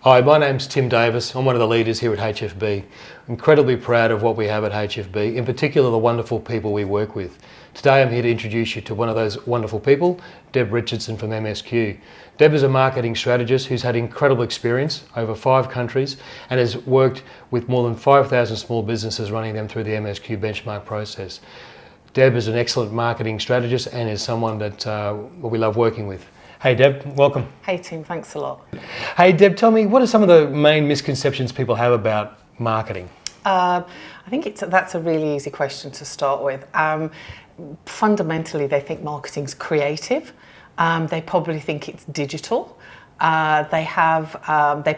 Hi, my name's Tim Davis. I'm one of the leaders here at HFB. Incredibly proud of what we have at HFB, in particular the wonderful people we work with. Today I'm here to introduce you to one of those wonderful people, Deb Richardson from MSQ. Deb is a marketing strategist who's had incredible experience over 5 countries and has worked with more than 5,000 small businesses, running them through the MSQ benchmark process. Deb is an excellent marketing strategist and is someone that we love working with. Hey Deb, welcome. Hey Tim, thanks a lot. Hey Deb, tell me, what are some of the main misconceptions people have about marketing? I think that's a really easy question to start with. Fundamentally, they think marketing's creative. They probably think it's digital. They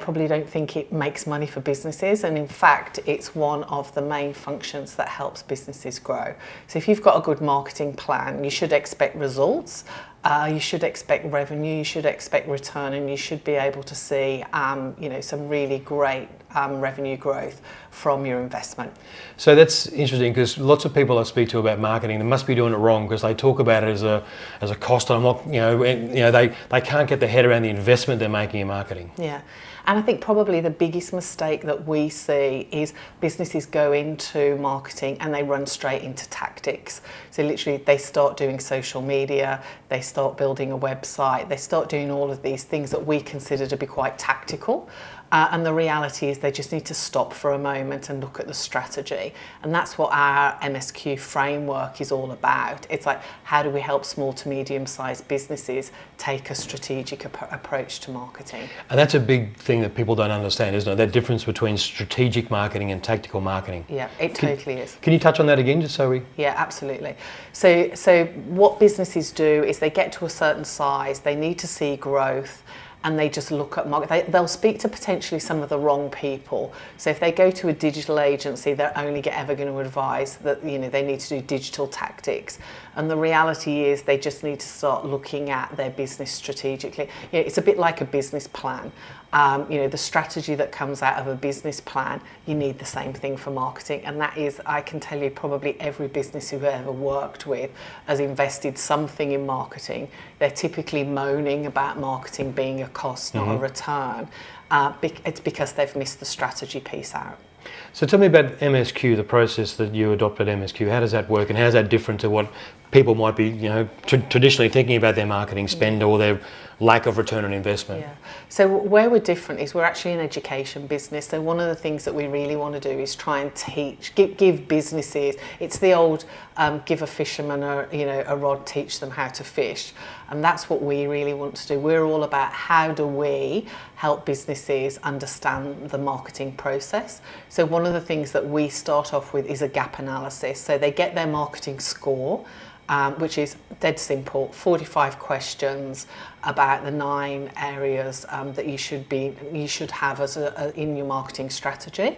probably don't think it makes money for businesses, and in fact it's one of the main functions that helps businesses grow. So if you've got a good marketing plan, you should expect results, you should expect revenue, you should expect return, and you should be able to see some really great revenue growth from your investment. So that's interesting, because lots of people I speak to about marketing, they must be doing it wrong, because they talk about it as a cost. I'm not, they can't get their head around the investment they're making in marketing. Yeah, and I think probably the biggest mistake that we see is businesses go into marketing and they run straight into tactics. So literally they start doing social media, they start building a website, they start doing all of these things that we consider to be quite tactical. And the reality is they just need to stop for a moment and look at the strategy. And that's what our MSQ framework is all about. It's like, how do we help small to medium-sized businesses take a strategic approach to marketing? And that's a big thing that people don't understand, isn't it? That difference between strategic marketing and tactical marketing. Yeah, it totally is. Can you touch on that again, just so we... Yeah, absolutely. So what businesses do is they get to a certain size, they need to see growth, and they just look at market. They'll speak to potentially some of the wrong people. So if they go to a digital agency, they're only ever going to advise that they need to do digital tactics. And the reality is they just need to start looking at their business strategically. It's a bit like a business plan. The strategy that comes out of a business plan, you need the same thing for marketing. And that is, I can tell you, probably every business who've ever worked with has invested something in marketing. They're typically moaning about marketing being a cost, not a return. It's because they've missed the strategy piece out. So tell me about MSQ, the process that you adopted MSQ. How does that work, and how is that different to what people might be traditionally thinking about their marketing spend or their lack of return on investment? Yeah. So where we're different is we're actually an education business. So one of the things that we really want to do is try and give businesses, it's the old give a fisherman a rod, teach them how to fish. And that's what we really want to do. We're all about how do we help businesses understand the marketing process. So one of the things that we start off with is a gap analysis. So they get their marketing score, which is dead simple, 45 questions about the 9 areas that you should have in your marketing strategy.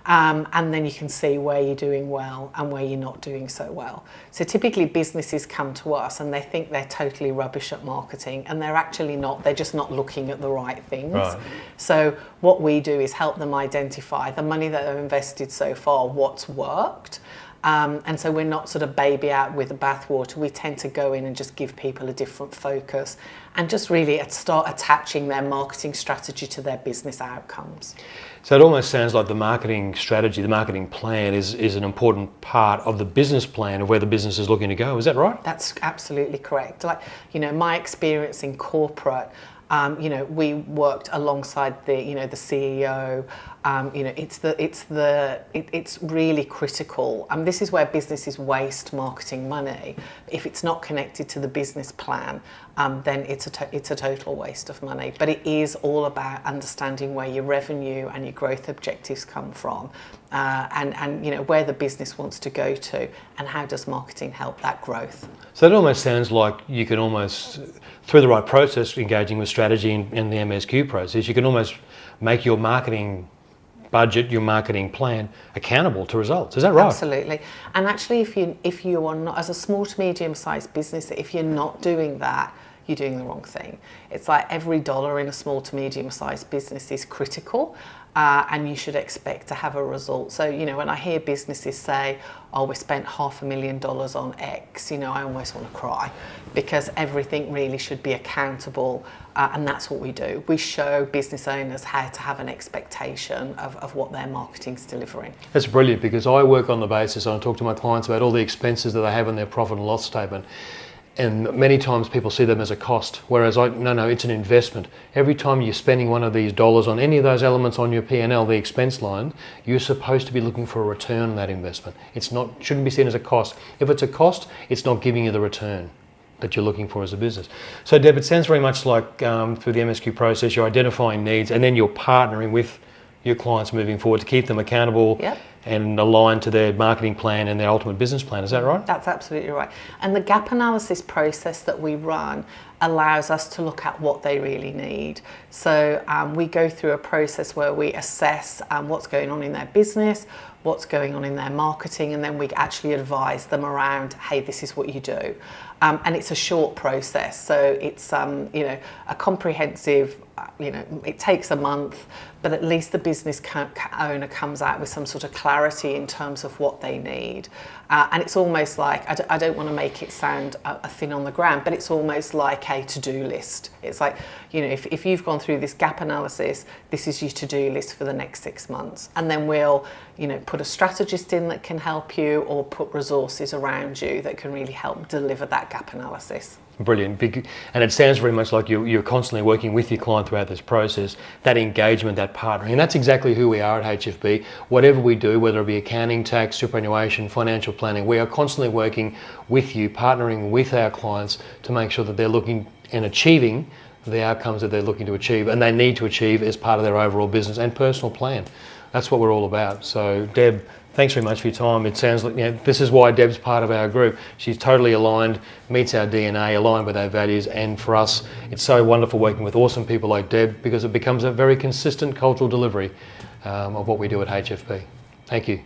And then you can see where you're doing well and where you're not doing so well. So typically businesses come to us and they think they're totally rubbish at marketing, and they're actually not. They're just not looking at the right things. Right. So what we do is help them identify the money that they've invested so far, what's worked. And so we're not sort of baby out with the bathwater. We tend to go in and just give people a different focus and just really start attaching their marketing strategy to their business outcomes. So it almost sounds like the marketing strategy, the marketing plan is an important part of the business plan of where the business is looking to go. Is that right? That's absolutely correct. Like, my experience in corporate, we worked alongside the CEO. It's really critical. This is where businesses waste marketing money. If it's not connected to the business plan, then it's a total waste of money. But it is all about understanding where your revenue and your growth objectives come from, and where the business wants to go to, and how does marketing help that growth. So it almost sounds like you can almost, through the right process, engaging with strategy and the MSQ process, you can almost make your marketing budget, your marketing plan, accountable to results. Is that right? Absolutely. And actually, if you are not, as a small to medium-sized business, if you're not doing that, you're doing the wrong thing. It's like every dollar in a small to medium-sized business is critical, and you should expect to have a result. So, you know, when I hear businesses say, oh, we spent $500,000 on X, you know, I almost want to cry, because everything really should be accountable, and that's what we do. We show business owners how to have an expectation of what their marketing's delivering. That's brilliant, because I work on the basis, I talk to my clients about all the expenses that they have in their profit and loss statement. And many times people see them as a cost, whereas no, it's an investment. Every time you're spending one of these dollars on any of those elements on your P&L, the expense line, you're supposed to be looking for a return on that investment. Shouldn't be seen as a cost. If it's a cost, it's not giving you the return that you're looking for as a business. So Deb, it sounds very much like through the MSQ process, you're identifying needs and then you're partnering with your clients moving forward to keep them accountable. Yep. And aligned to their marketing plan and their ultimate business plan. Is that right? That's absolutely right. And the gap analysis process that we run allows us to look at what they really need. So we go through a process where we assess what's going on in their business, what's going on in their marketing, and then we actually advise them around, hey, this is what you do. And it's a short process, so it's you know, a comprehensive, you know, it takes a month, but at least the business owner comes out with some sort of clarity in terms of what they need. And it's almost like, I don't want to make it sound a thin on the ground, but it's almost like a to-do list. It's like, you know, if you've gone through this gap analysis, this is your to-do list for the next 6 months. And then we'll, you know, put a strategist in that can help you, or put resources around you that can really help deliver that gap analysis. Brilliant. And it sounds very much like you're constantly working with your client throughout this process, that engagement, that partnering. And that's exactly who we are at HFB. Whatever we do, whether it be accounting, tax, superannuation, financial planning, we are constantly working with you, partnering with our clients to make sure that they're looking and achieving the outcomes that they're looking to achieve and they need to achieve as part of their overall business and personal plan. That's what we're all about. So Deb, thanks very much for your time. It sounds like, you know, this is why Deb's part of our group. She's totally aligned, meets our DNA, aligned with our values, and for us, it's so wonderful working with awesome people like Deb, because it becomes a very consistent cultural delivery of what we do at HFB. Thank you.